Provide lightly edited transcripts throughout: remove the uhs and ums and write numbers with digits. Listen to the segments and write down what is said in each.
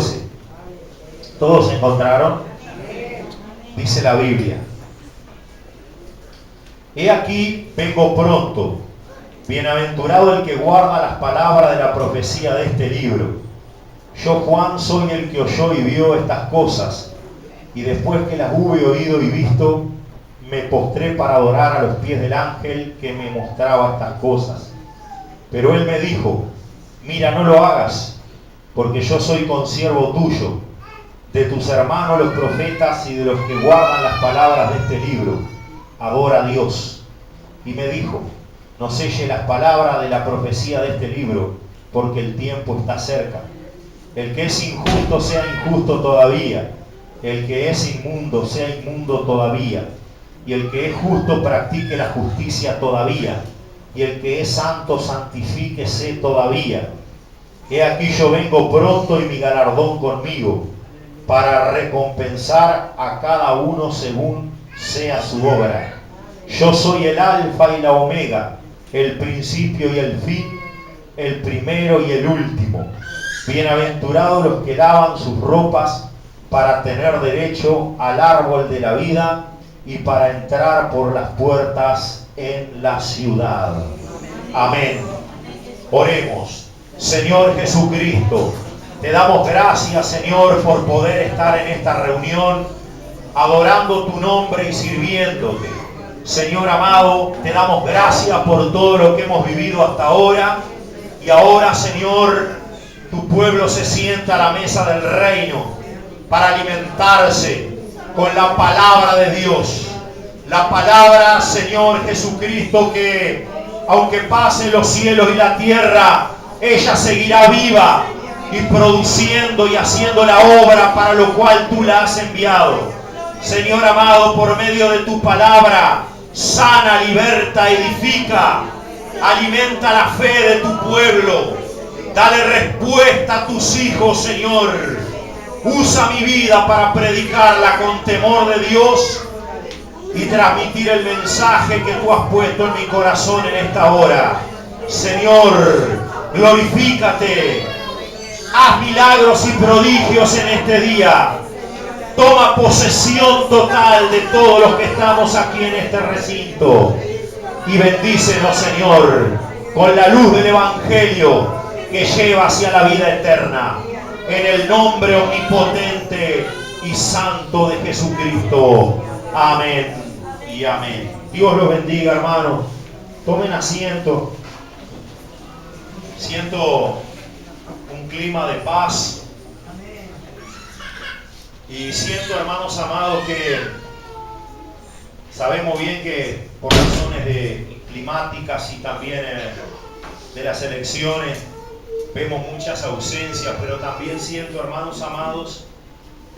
14. ¿Todos se encontraron? Dice la Biblia: he aquí, vengo pronto. Bienaventurado el que guarda las palabras de la profecía de este libro. Yo, Juan, soy el que oyó y vio estas cosas, y después que las hube oído y visto, me postré para adorar a los pies del ángel que me mostraba estas cosas. Pero él me dijo: mira, no lo hagas, porque yo soy consiervo tuyo, de tus hermanos los profetas y de los que guardan las palabras de este libro. Adora a Dios. Y me dijo: no selle las palabras de la profecía de este libro, porque el tiempo está cerca. El que es injusto sea injusto todavía, el que es inmundo sea inmundo todavía, y el que es justo practique la justicia todavía, y el que es santo santifíquese todavía. He aquí yo vengo pronto y mi galardón conmigo, para recompensar a cada uno según sea su obra. Yo soy el Alfa y la Omega, el principio y el fin, el primero y el último. Bienaventurados los que lavan sus ropas para tener derecho al árbol de la vida y para entrar por las puertas en la ciudad. Amén. Oremos. Señor Jesucristo, te damos gracias, Señor, por poder estar en esta reunión, adorando tu nombre y sirviéndote. Señor amado, te damos gracias por todo lo que hemos vivido hasta ahora. Y ahora, Señor, tu pueblo se sienta a la mesa del reino para alimentarse con la palabra de Dios. La palabra, Señor Jesucristo, que aunque pasen los cielos y la tierra, ella seguirá viva y produciendo y haciendo la obra para lo cual tú la has enviado. Señor amado, por medio de tu palabra, sana, liberta, edifica, alimenta la fe de tu pueblo. Dale respuesta a tus hijos, Señor. Usa mi vida para predicarla con temor de Dios y transmitir el mensaje que tú has puesto en mi corazón en esta hora. Señor, glorifícate. Haz milagros y prodigios en este día. Toma posesión total de todos los que estamos aquí en este recinto. Y bendícenos, Señor, con la luz del Evangelio que lleva hacia la vida eterna. En el nombre omnipotente y santo de Jesucristo. Amén y amén. Dios los bendiga, hermanos. Tomen asiento. Siento un clima de paz. Y siento, hermanos amados, que sabemos bien que por razones climáticas y también de las elecciones vemos muchas ausencias, pero también siento, hermanos amados,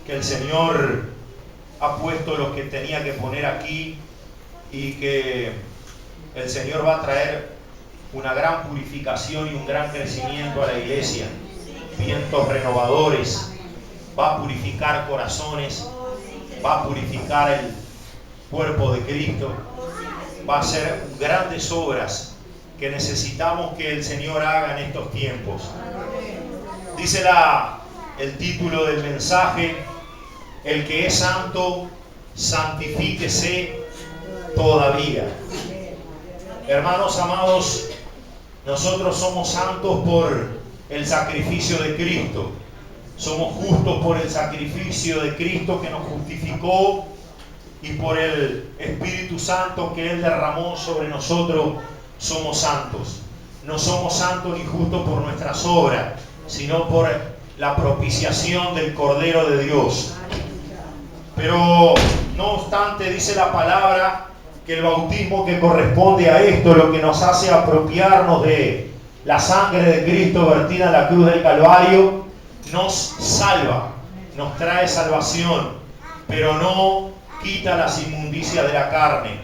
que el Señor ha puesto lo que tenía que poner aquí y que el Señor va a traer una gran purificación y un gran crecimiento a la iglesia. Vientos renovadores, va a purificar corazones, va a purificar el cuerpo de Cristo, va a hacer grandes obras que necesitamos que el Señor haga en estos tiempos. Dice el título del mensaje: el que es santo, santifíquese todavía. Hermanos amados, nosotros somos santos por el sacrificio de Cristo. Somos justos por el sacrificio de Cristo que nos justificó y por el Espíritu Santo que Él derramó sobre nosotros. Somos santos. No somos santos ni justos por nuestras obras, sino por la propiciación del Cordero de Dios. Pero no obstante, dice la palabra que el bautismo que corresponde a esto, lo que nos hace apropiarnos de la sangre de Cristo vertida en la cruz del Calvario, nos salva, nos trae salvación, pero no quita las inmundicias de la carne.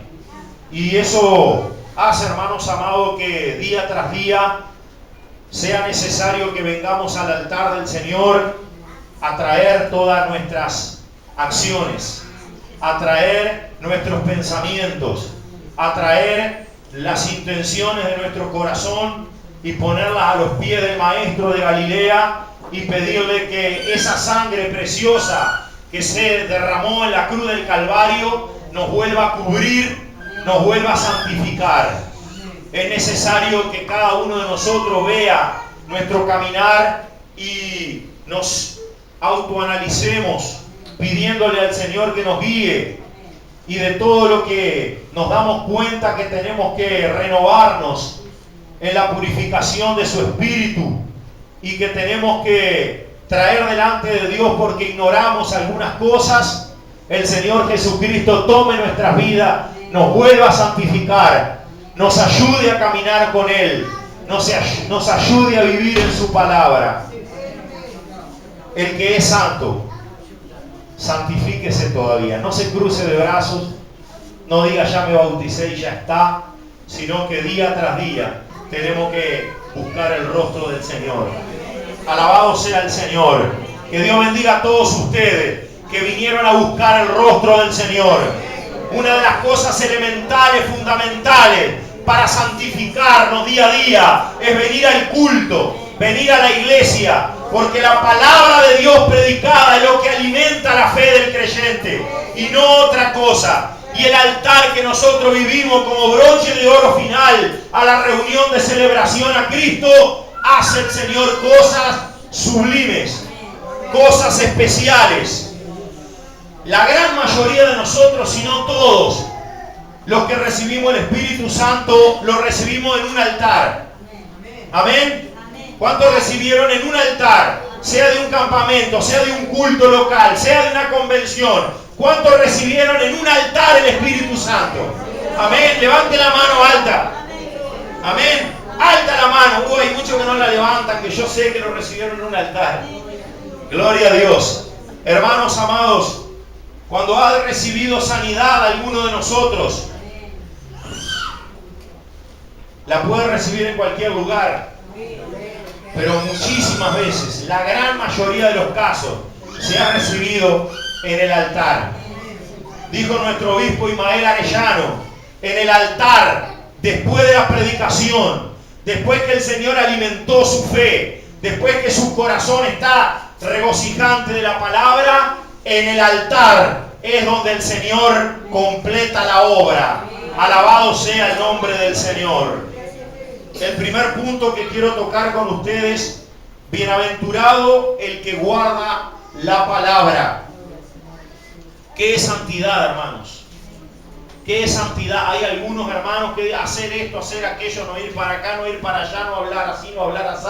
Y eso hace, hermanos amados, que día tras día sea necesario que vengamos al altar del Señor a traer todas nuestras acciones, a traer nuestros pensamientos, a traer las intenciones de nuestro corazón y ponerlas a los pies del Maestro de Galilea y pedirle que esa sangre preciosa que se derramó en la cruz del Calvario nos vuelva a cubrir, nos vuelva a santificar. Es necesario que cada uno de nosotros vea nuestro caminar y nos autoanalicemos pidiéndole al Señor que nos guíe, y de todo lo que nos damos cuenta que tenemos que renovarnos en la purificación de su espíritu y que tenemos que traer delante de Dios porque ignoramos algunas cosas, el Señor Jesucristo tome nuestras vidas, nos vuelva a santificar, nos ayude a caminar con Él, nos ayude a vivir en su palabra. El que es santo, santifíquese todavía, no se cruce de brazos, no diga ya me bauticé y ya está, sino que día tras día tenemos que buscar el rostro del Señor. Alabado sea el Señor. Que Dios bendiga a todos ustedes que vinieron a buscar el rostro del Señor. Una de las cosas elementales, fundamentales para santificarnos día a día es venir al culto, venir a la iglesia, porque la palabra de Dios predicada es lo que alimenta la fe del creyente y no otra cosa. Y el altar que nosotros vivimos como broche de oro final a la reunión de celebración a Cristo, hace el Señor cosas sublimes, cosas especiales. La gran mayoría de nosotros, si no todos, los que recibimos el Espíritu Santo, lo recibimos en un altar. Amén. ¿Cuántos recibieron en un altar? Sea de un campamento, sea de un culto local, sea de una convención. ¿Cuántos recibieron en un altar el Espíritu Santo? Amén. Levante la mano alta. Amén. Alta la mano. Hay muchos que no la levantan, que yo sé que lo recibieron en un altar. Gloria a Dios. Hermanos amados, cuando ha recibido sanidad alguno de nosotros, la puede recibir en cualquier lugar. Pero muchísimas veces, la gran mayoría de los casos, se ha recibido en el altar. Dijo nuestro obispo Ismael Arellano, en el altar, después de la predicación, después que el Señor alimentó su fe, después que su corazón está regocijante de la palabra, en el altar es donde el Señor completa la obra. Alabado sea el nombre del Señor. El primer punto que quiero tocar con ustedes: bienaventurado el que guarda la palabra. ¿Qué es santidad, hermanos? ¿Qué es santidad? Hay algunos hermanos que hacer esto, hacer aquello, no ir para acá, no ir para allá, no hablar así, no hablar así.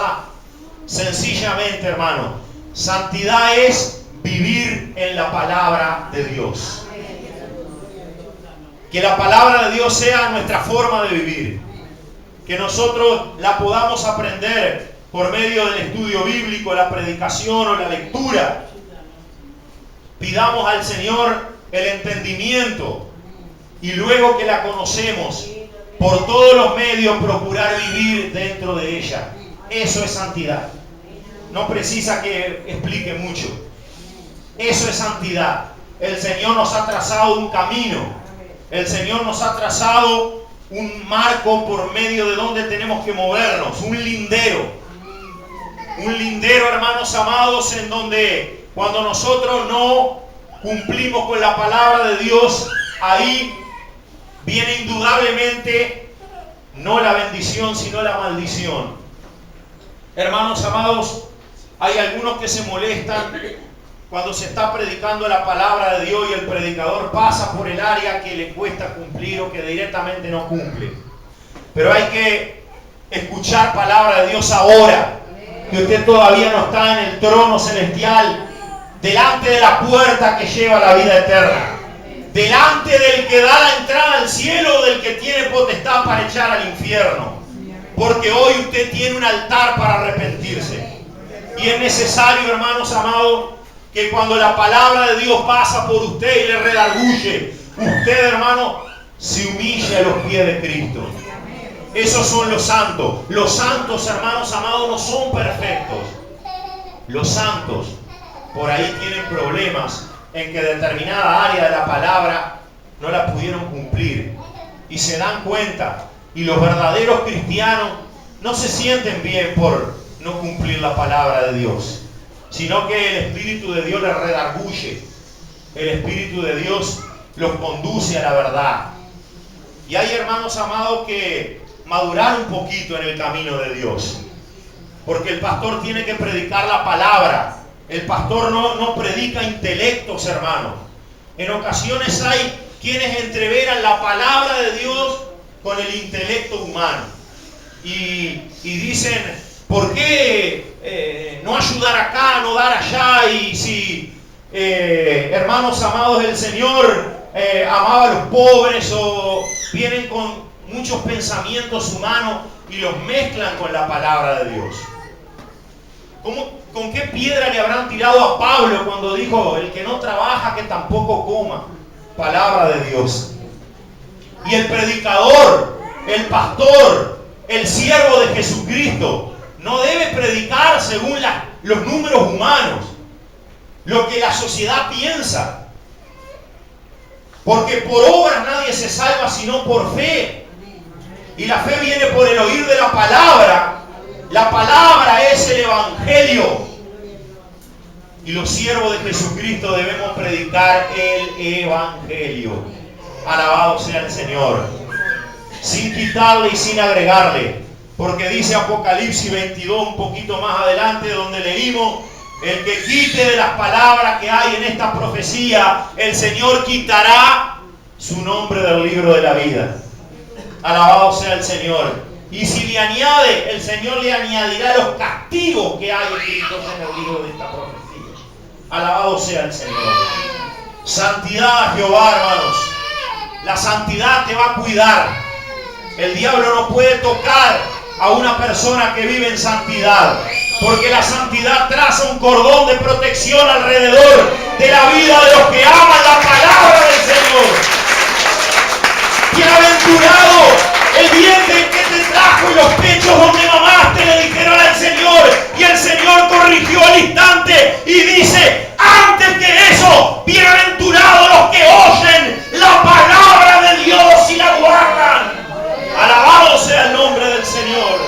Sencillamente, hermano, santidad es vivir en la palabra de Dios. Que la palabra de Dios sea nuestra forma de vivir. Que nosotros la podamos aprender por medio del estudio bíblico, la predicación o la lectura. Pidamos al Señor el entendimiento y luego que la conocemos, por todos los medios procurar vivir dentro de ella. Eso es santidad. No precisa que explique mucho. Eso es santidad. El Señor nos ha trazado un camino. El Señor nos ha trazado un marco por medio de donde tenemos que movernos. Un lindero. Un lindero, hermanos amados, en donde cuando nosotros no cumplimos con la palabra de Dios, ahí viene indudablemente no la bendición, sino la maldición. Hermanos amados, hay algunos que se molestan cuando se está predicando la palabra de Dios y el predicador pasa por el área que le cuesta cumplir o que directamente no cumple. Pero hay que escuchar palabra de Dios ahora, que usted todavía no está en el trono celestial, delante de la puerta que lleva a la vida eterna, delante del que da la entrada al cielo, del que tiene potestad para echar al infierno. Porque hoy usted tiene un altar para arrepentirse. Y es necesario, hermanos amados, que cuando la palabra de Dios pasa por usted y le redarguye, usted, hermano, se humille a los pies de Cristo. Esos son los santos. Los santos, hermanos amados, no son perfectos. Los santos por ahí tienen problemas en que determinada área de la palabra no la pudieron cumplir y se dan cuenta. Y los verdaderos cristianos no se sienten bien por no cumplir la palabra de Dios. sino que el Espíritu de Dios les redarguye. El Espíritu de Dios los conduce a la verdad. Y hay, hermanos amados, que madurar un poquito en el camino de Dios. Porque el pastor tiene que predicar la palabra. El pastor no predica intelectos, hermanos. En ocasiones hay quienes entreveran la palabra de Dios con el intelecto humano. Y dicen, ¿por qué no ayudar acá, no dar allá? Y si, hermanos amados, el Señor amaba a los pobres, o vienen con muchos pensamientos humanos y los mezclan con la palabra de Dios. ¿Con qué piedra le habrán tirado a Pablo cuando dijo, el que no trabaja, que tampoco coma? Palabra de Dios. Y el predicador, el pastor, el siervo de Jesucristo, no debe predicar según los números humanos, lo que la sociedad piensa. Porque por obras nadie se salva sino por fe. Y la fe viene por el oír de la palabra. La palabra es el Evangelio. Y los siervos de Jesucristo debemos predicar el Evangelio. Alabado sea el Señor. Sin quitarle y sin agregarle. Porque dice Apocalipsis 22, un poquito más adelante, donde leímos, el que quite de las palabras que hay en esta profecía, el Señor quitará su nombre del libro de la vida. Alabado sea el Señor. Y si le añade, el Señor le añadirá los castigos que hay escritos en el libro de esta profecía. Alabado sea el Señor. Santidad, Jehová, hermanos. La santidad te va a cuidar. El diablo no puede tocar a una persona que vive en santidad, porque la santidad traza un cordón de protección alrededor de la vida de los que aman la palabra del Señor. Bienaventurado el vientre que te trajo y los pechos donde mamaste, le dijeron al Señor. Y el Señor corrigió al instante y dice, antes que eso, bienaventurados los que oyen la palabra de Dios y la guardan. Alabado sea el nombre del Señor.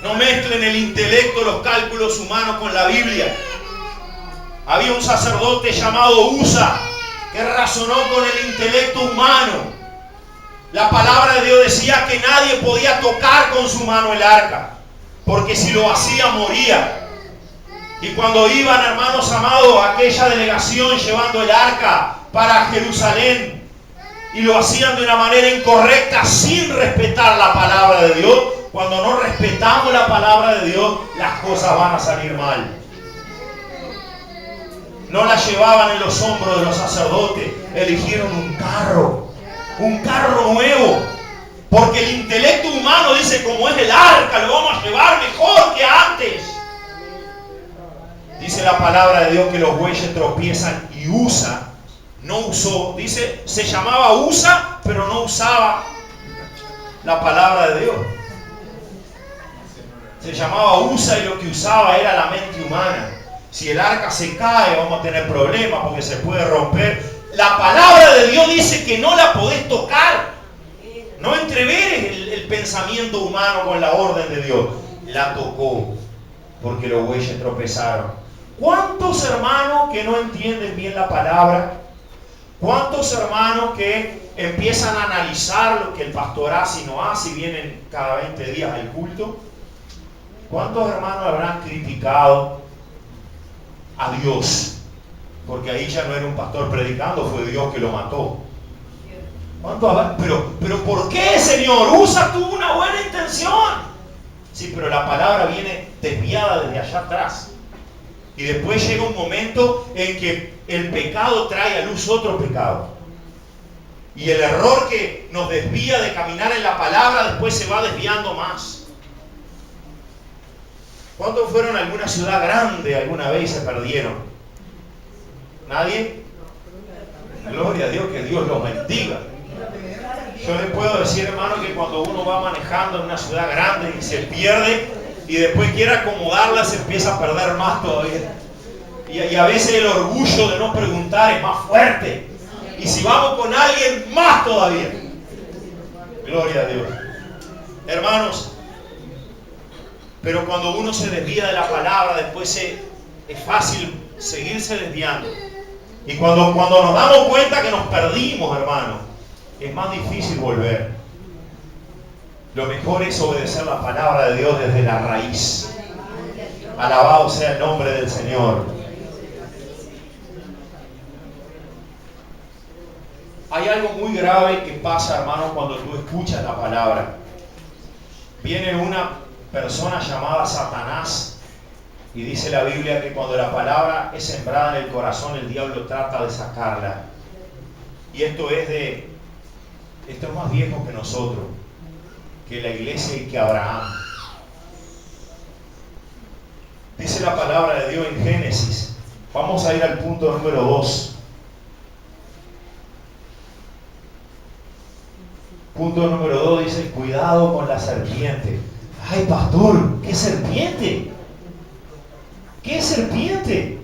No mezclen el intelecto, los cálculos humanos con la Biblia. Había un sacerdote llamado Usa que razonó con el intelecto humano. La palabra de Dios decía que nadie podía tocar con su mano el arca, porque si lo hacía moría. Y cuando iban, hermanos amados, aquella delegación llevando el arca para Jerusalén, y lo hacían de una manera incorrecta, sin respetar la palabra de Dios, cuando no respetamos la palabra de Dios, las cosas van a salir mal. No la llevaban en los hombros de los sacerdotes, eligieron un carro nuevo, porque el intelecto humano dice, como es el arca, lo vamos a llevar mejor que antes. Dice la palabra de Dios que los bueyes tropiezan, y Usa no usó, dice, se llamaba Usa, pero no usaba la palabra de Dios. Se llamaba Usa y lo que usaba era la mente humana. Si el arca se cae, vamos a tener problemas porque se puede romper. La palabra de Dios dice que no la podés tocar. No entreveres el pensamiento humano con la orden de Dios. La tocó porque los bueyes tropezaron. ¿Cuántos hermanos que no entienden bien la palabra? ¿Cuántos hermanos que empiezan a analizar lo que el pastor hace y no hace y vienen cada 20 días al culto? ¿Cuántos hermanos habrán criticado a Dios? Porque ahí ya no era un pastor predicando, fue Dios que lo mató. Pero ¿por qué, Señor? Usa tú una buena intención. Sí, pero la palabra viene desviada desde allá atrás. Y después llega un momento en que el pecado trae a luz otro pecado. Y el error que nos desvía de caminar en la palabra después se va desviando más. ¿Cuántos fueron a alguna ciudad grande alguna vez y se perdieron? ¿Nadie? Gloria a Dios, que Dios los bendiga. Yo les puedo decir, hermano, que cuando uno va manejando en una ciudad grande y se pierde y después quiere acomodarla, se empieza a perder más todavía. Y a veces el orgullo de no preguntar es más fuerte. Y si vamos con alguien, más todavía. Gloria a Dios. Hermanos, Pero cuando uno se desvía de la palabra, después es fácil seguirse desviando. Y cuando nos damos cuenta que nos perdimos, hermano, es más difícil volver. Lo mejor es obedecer la palabra de Dios desde la raíz. Alabado sea el nombre del Señor. Hay algo muy grave que pasa, hermano, cuando tú escuchas la palabra. Viene una persona llamada Satanás y dice la Biblia que cuando la palabra es sembrada en el corazón, el diablo trata de sacarla. Y esto es más viejo que nosotros, que la iglesia y que Abraham. Dice la palabra de Dios en Génesis. Vamos a ir al punto número 2. Punto número 2 dice: cuidado con la serpiente. Ay, pastor, ¿qué serpiente? ¿Qué serpiente?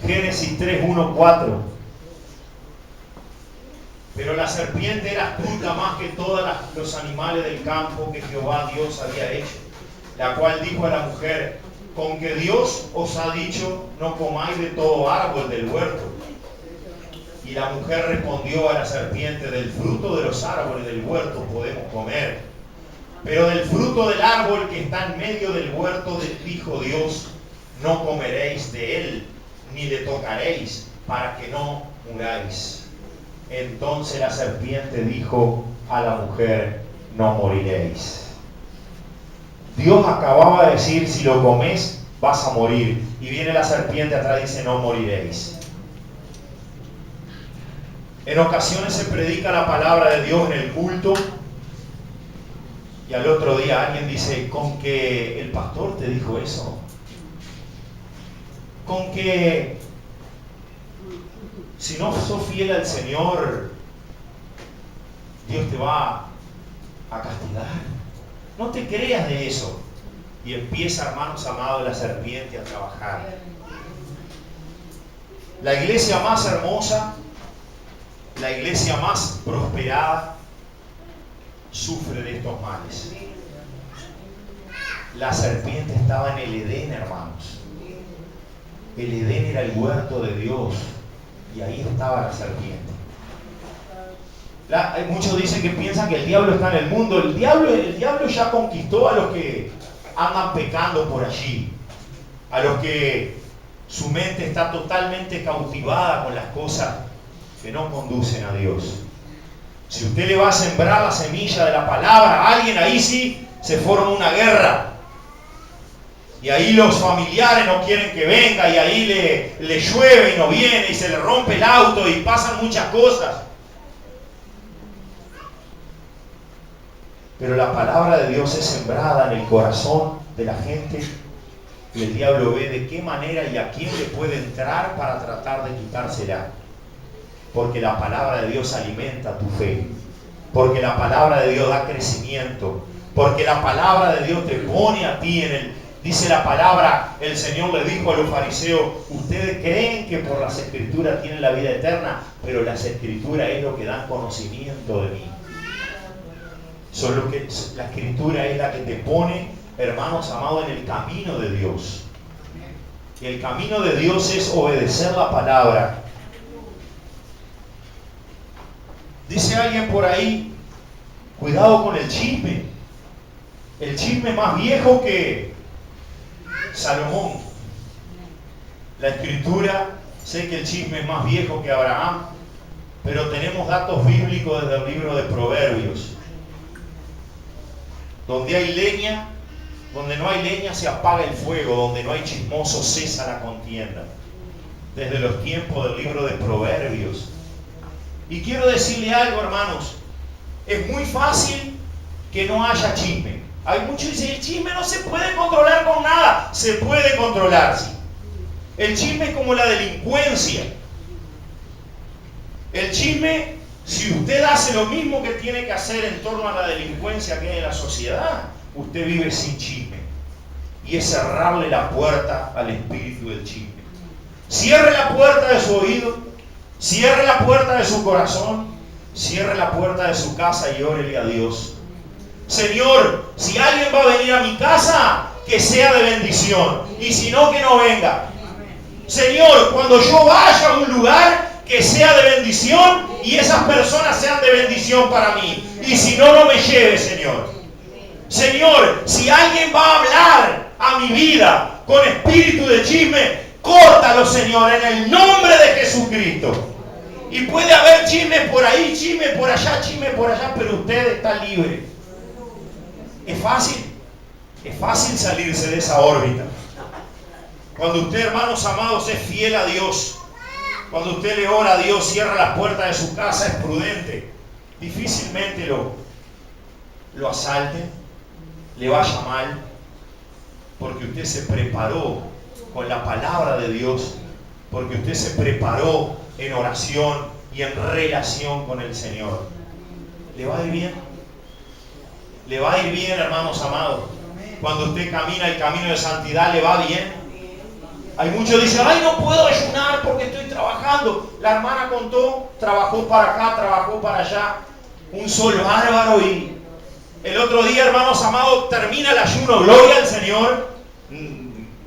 Génesis 3, 1, 4. Pero la serpiente era astuta más que todos los animales del campo que Jehová Dios había hecho, la cual dijo a la mujer: con que Dios os ha dicho, no comáis de todo árbol del huerto. Y la mujer respondió a la serpiente: del fruto de los árboles del huerto podemos comer, pero del fruto del árbol que está en medio del huerto dijo Dios: no comeréis de él, ni le tocaréis, para que no muráis. Entonces la serpiente dijo a la mujer: no moriréis. Dios acababa de decir: si lo comes vas a morir. Y viene la serpiente atrás y dice: no moriréis. En ocasiones se predica la palabra de Dios en el culto y al otro día alguien dice: con que el pastor te dijo eso, con que si no sos fiel al Señor, Dios te va a castigar. No te creas de eso. Y empieza, hermanos amados, la serpiente a trabajar. La iglesia más hermosa, la iglesia más prosperada, sufre de estos males. La serpiente estaba en el Edén, hermanos. El Edén era el huerto de Dios y ahí estaba la serpiente. Muchos dicen que piensan que el diablo está en el mundo. El diablo ya conquistó a los que andan pecando por allí, a los que su mente está totalmente cautivada con las cosas que no conducen a Dios. Si usted le va a sembrar la semilla de la palabra a alguien, ahí sí se forma una guerra. Y ahí los familiares no quieren que venga, y ahí le llueve y no viene, y se le rompe el auto, y pasan muchas cosas. Pero la palabra de Dios es sembrada en el corazón de la gente, y el diablo ve de qué manera y a quién le puede entrar para tratar de quitársela. Porque la palabra de Dios alimenta tu fe, porque la palabra de Dios da crecimiento, porque la palabra de Dios te pone a ti en el... Dice la palabra, el Señor le dijo a los fariseos: ustedes creen que por las escrituras tienen la vida eterna, pero las escrituras es lo que dan conocimiento de mí. La escritura es la que te pone, hermanos amados, en el camino de Dios. Y el camino de Dios es obedecer la palabra. Dice alguien por ahí: cuidado con el chisme. El chisme más viejo que Salomón. La escritura, sé que el chisme es más viejo que Abraham, pero tenemos datos bíblicos desde el libro de Proverbios. Donde hay leña, donde no hay leña se apaga el fuego, donde no hay chismoso cesa la contienda. Desde los tiempos del libro de Proverbios. Y quiero decirle algo, hermanos: es muy fácil que no haya chisme. Hay muchos que dicen: el chisme no se puede controlar con nada. Se puede controlar, sí. El chisme es como la delincuencia. El chisme, si usted hace lo mismo que tiene que hacer en torno a la delincuencia que hay en la sociedad, usted vive sin chisme. Y es cerrarle la puerta al espíritu del chisme. Cierre la puerta de su oído, cierre la puerta de su corazón, cierre la puerta de su casa y órele a Dios. Señor, si alguien va a venir a mi casa, que sea de bendición. Y si no, que no venga. Señor, cuando yo vaya a un lugar, que sea de bendición y esas personas sean de bendición para mí. Y si no, no me lleve, Señor. Señor, si alguien va a hablar a mi vida con espíritu de chisme, córtalo, Señor, en el nombre de Jesucristo. Y puede haber chisme por ahí, chisme por allá, pero usted está libre. Es fácil salirse de esa órbita. Cuando usted, hermanos amados, es fiel a Dios, cuando usted le ora a Dios, cierra las puertas de su casa, es prudente, difícilmente lo asalten, le vaya mal, porque usted se preparó con la palabra de Dios, porque usted se preparó en oración y en relación con el Señor. ¿Le va a ir bien? ¿Le va a ir bien, hermanos amados? Cuando usted camina el camino de santidad, ¿le va bien? Hay muchos que dicen, ay, no puedo ayunar porque estoy trabajando. La hermana contó, trabajó para acá, trabajó para allá. Un sol bárbaro. Y el otro día, hermanos amados, termina el ayuno. Gloria al Señor.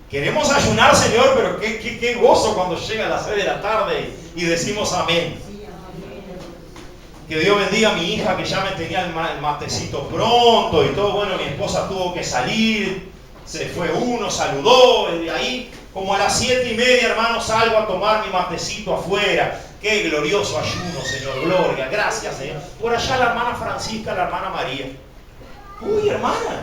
Queremos ayunar, Señor, pero qué gozo cuando llega a las 6 de la tarde y decimos amén. Que Dios bendiga a mi hija, que ya me tenía el matecito pronto y todo. Bueno, mi esposa tuvo que salir. Se fue uno, saludó, y de ahí, como a las 7:30, hermanos, salgo a tomar mi matecito afuera. Qué glorioso ayuno, Señor, gloria, gracias, Señor. Por allá la hermana Francisca, la hermana María. Uy, hermana,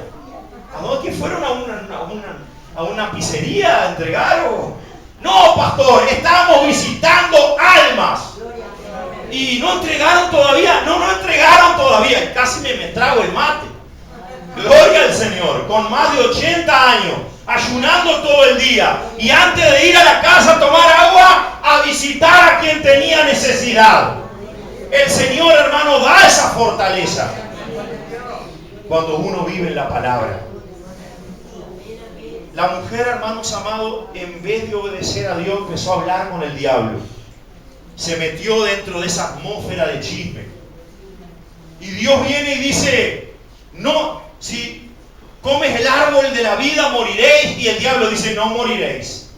¿a dónde que fueron a una pizzería a entregar? No, pastor, estábamos visitando almas. Y no entregaron todavía, no entregaron todavía. Casi me trago el mate. Gloria al Señor, con más de 80 años, ayunando todo el día. Y antes de ir a la casa a tomar agua, a visitar a quien tenía necesidad. El Señor, hermano, da esa fortaleza cuando uno vive en la palabra. La mujer, hermanos amados, en vez de obedecer a Dios, empezó a hablar con el diablo. Se metió dentro de esa atmósfera de chisme. Y Dios viene y dice, no, si comes el árbol de la vida moriréis. Y el diablo dice, no moriréis.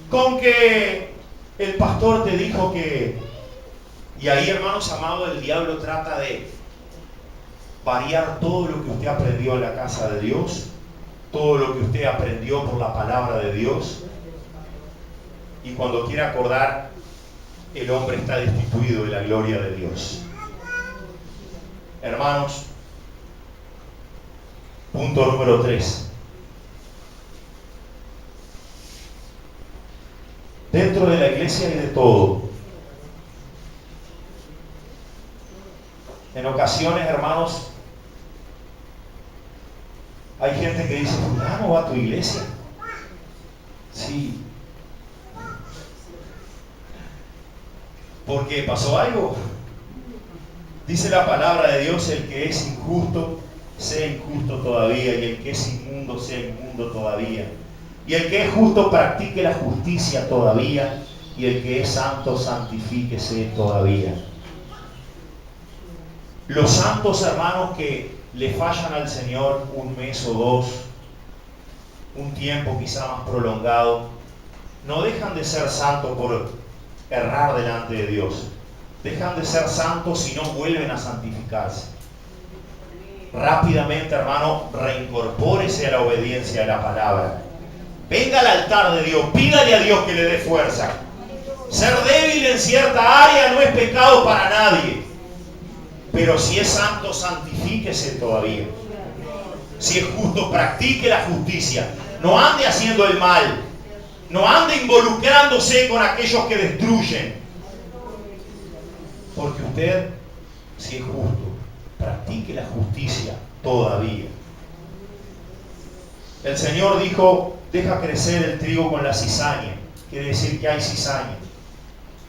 Con que el pastor te dijo que... Y ahí, hermanos amados, el diablo trata de variar todo lo que usted aprendió en la casa de Dios, todo lo que usted aprendió por la palabra de Dios. Y cuando quiere acordar, el hombre está destituido de la gloria de Dios. Hermanos, punto número 3. Dentro de la iglesia hay de todo. En ocasiones, hermanos, hay gente que dice, fulano va a tu iglesia. Sí. ¿Por qué? ¿Pasó algo? Dice la palabra de Dios, el que es injusto, sea injusto todavía, y el que es inmundo, sea inmundo todavía. Y el que es justo, practique la justicia todavía, y el que es santo, santifíquese todavía. Los santos, hermanos, que le fallan al Señor un mes o dos, un tiempo quizá más prolongado, no dejan de ser santos por errar delante de Dios. Dejan de ser santos y no vuelven a santificarse. Rápidamente, hermano, reincorpórese a la obediencia a la palabra. Venga al altar de Dios, pídale a Dios que le dé fuerza. Ser débil en cierta área no es pecado para nadie. Pero si es santo, santifíquese todavía. Si es justo, practique la justicia. No ande haciendo el mal. No ande involucrándose con aquellos que destruyen. Porque usted, si es justo, practique la justicia todavía. El Señor dijo, deja crecer el trigo con la cizaña. Quiere decir que hay cizaña.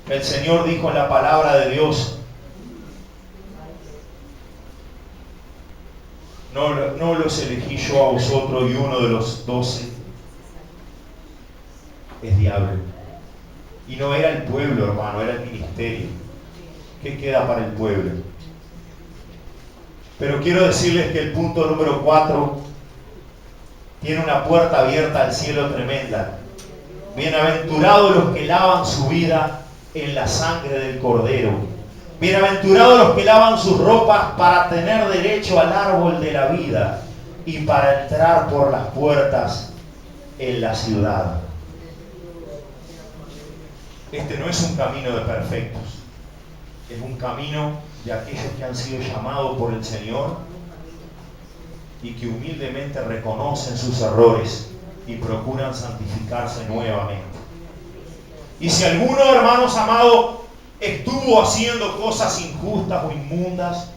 El Señor dijo en la palabra de Dios, no los elegí yo a vosotros y uno de los 12 es diablo. Y no era el pueblo, hermano, era el ministerio. ¿Qué queda para el pueblo? Pero quiero decirles que el punto número 4 tiene una puerta abierta al cielo tremenda. Bienaventurados los que lavan su vida en la sangre del Cordero. Bienaventurados los que lavan sus ropas para tener derecho al árbol de la vida y para entrar por las puertas en la ciudad. Este no es un camino de perfectos, es un camino de aquellos que han sido llamados por el Señor y que humildemente reconocen sus errores y procuran santificarse nuevamente. Y si alguno, hermanos amados, estuvo haciendo cosas injustas o inmundas,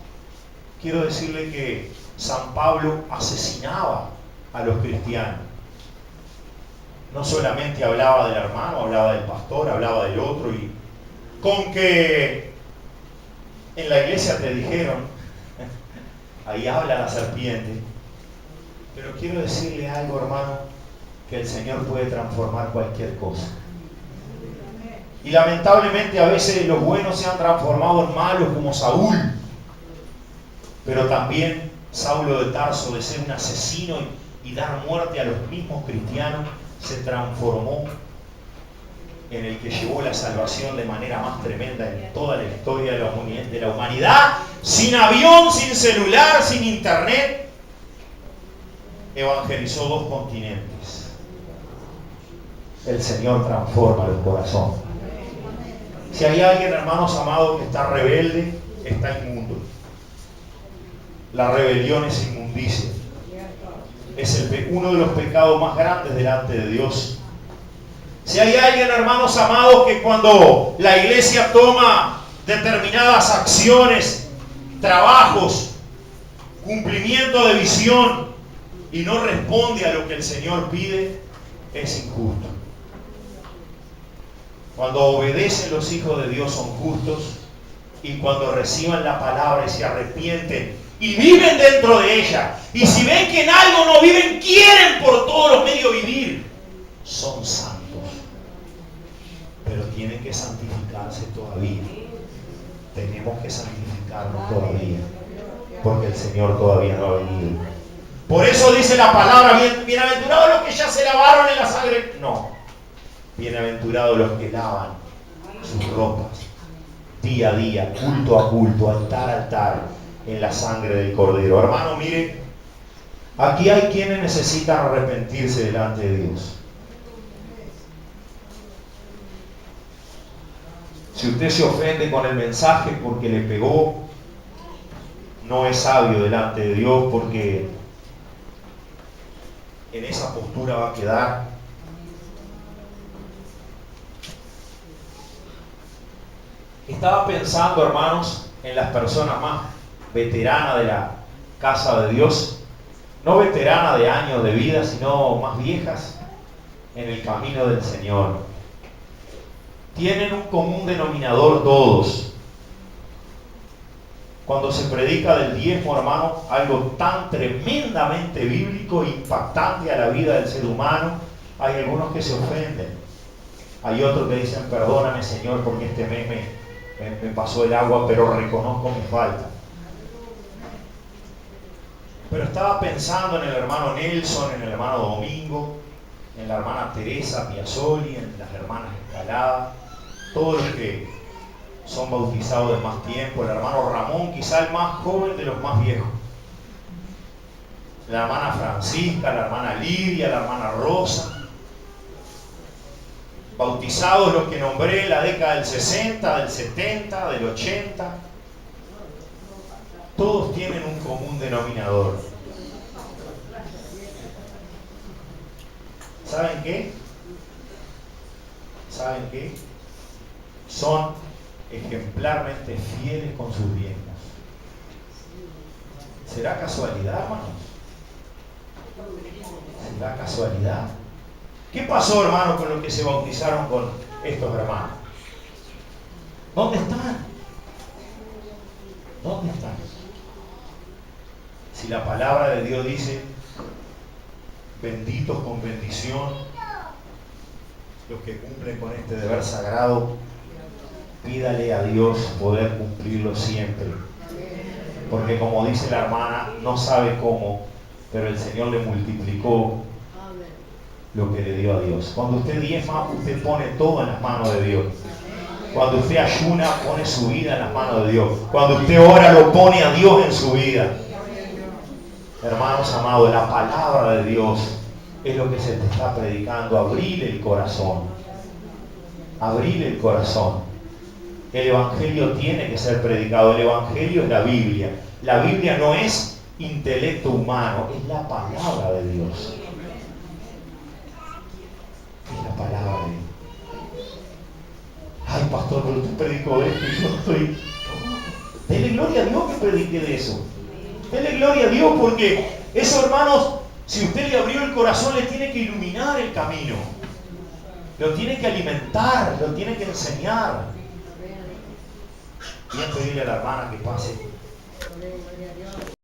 quiero decirle que San Pablo asesinaba a los cristianos. No solamente hablaba del hermano, hablaba del pastor, hablaba del otro, y con que en la iglesia te dijeron, ahí habla la serpiente. Pero quiero decirle algo, hermano, que el Señor puede transformar cualquier cosa. Y lamentablemente a veces los buenos se han transformado en malos, como Saúl. Pero también Saulo de Tarso, de ser un asesino y dar muerte a los mismos cristianos, se transformó en el que llevó la salvación de manera más tremenda en toda la historia de la humanidad. Sin avión, sin celular, sin internet, evangelizó 2 continentes. El Señor transforma el corazón. Si hay alguien, hermanos amados, que está rebelde, está inmundo. La rebelión es inmundicia. Es uno de los pecados más grandes delante de Dios. Si hay alguien, hermanos amados, que cuando la iglesia toma determinadas acciones, trabajos, cumplimiento de visión y no responde a lo que el Señor pide, es injusto. Cuando obedecen los hijos de Dios son justos, y cuando reciban la palabra y se arrepienten y viven dentro de ella, y si ven que en algo no viven, quieren por todos los medios vivir, son santos. Pero tienen que santificarse todavía. Tenemos que santificarnos todavía, porque el Señor todavía no ha venido. Por eso dice la palabra, bienaventurados los que ya se lavaron en la sangre. No, bienaventurados los que lavan sus ropas día a día, culto a culto, altar a altar, en la sangre del Cordero. Hermano, mire, aquí hay quienes necesitan arrepentirse delante de Dios. Si usted se ofende con el mensaje porque le pegó, no es sabio delante de Dios, porque en esa postura va a quedar. Estaba pensando, hermanos, en las personas más veteranas de la casa de Dios, no veteranas de años de vida, sino más viejas en el camino del Señor. Tienen un común denominador todos. Cuando se predica del diezmo, hermano, algo tan tremendamente bíblico e impactante a la vida del ser humano, hay algunos que se ofenden. Hay otros que dicen, perdóname, Señor, porque este mes me pasó el agua, pero reconozco mi falta. Pero estaba pensando en el hermano Nelson, en el hermano Domingo, en la hermana Teresa Piazzoli, en las hermanas Escalada, todos los que son bautizados de más tiempo, el hermano Ramón, quizá el más joven de los más viejos, la hermana Francisca, la hermana Lidia, la hermana Rosa, bautizados los que nombré en la década del 60, del 70, del 80, todos tienen un común denominador. ¿Saben qué? ¿Saben qué? Son ejemplarmente fieles con sus diezmos. ¿Será casualidad, hermanos? ¿Será casualidad? ¿Qué pasó, hermano, con los que se bautizaron con estos hermanos? ¿Dónde están? ¿Dónde están? Si la palabra de Dios dice, benditos con bendición, los que cumplen con este deber sagrado, pídale a Dios poder cumplirlo siempre. Porque como dice la hermana, no sabe cómo, pero el Señor le multiplicó lo que le dio a Dios. Cuando usted diezma, usted pone todo en las manos de Dios. Cuando usted ayuna, pone su vida en las manos de Dios. Cuando usted ora, lo pone a Dios en su vida. Hermanos amados, la palabra de Dios es lo que se te está predicando. Abrir el corazón. Abrir el corazón. El Evangelio tiene que ser predicado. El Evangelio es la Biblia. La Biblia no es intelecto humano, es la palabra de Dios. Es la palabra de Dios. Ay, pastor, pero usted predicó esto y yo estoy... Dele gloria a Dios que predique de eso. Dele gloria a Dios porque eso, hermanos, si usted le abrió el corazón, le tiene que iluminar el camino. Lo tiene que alimentar, lo tiene que enseñar. Voy a pedirle a la hermana que pase.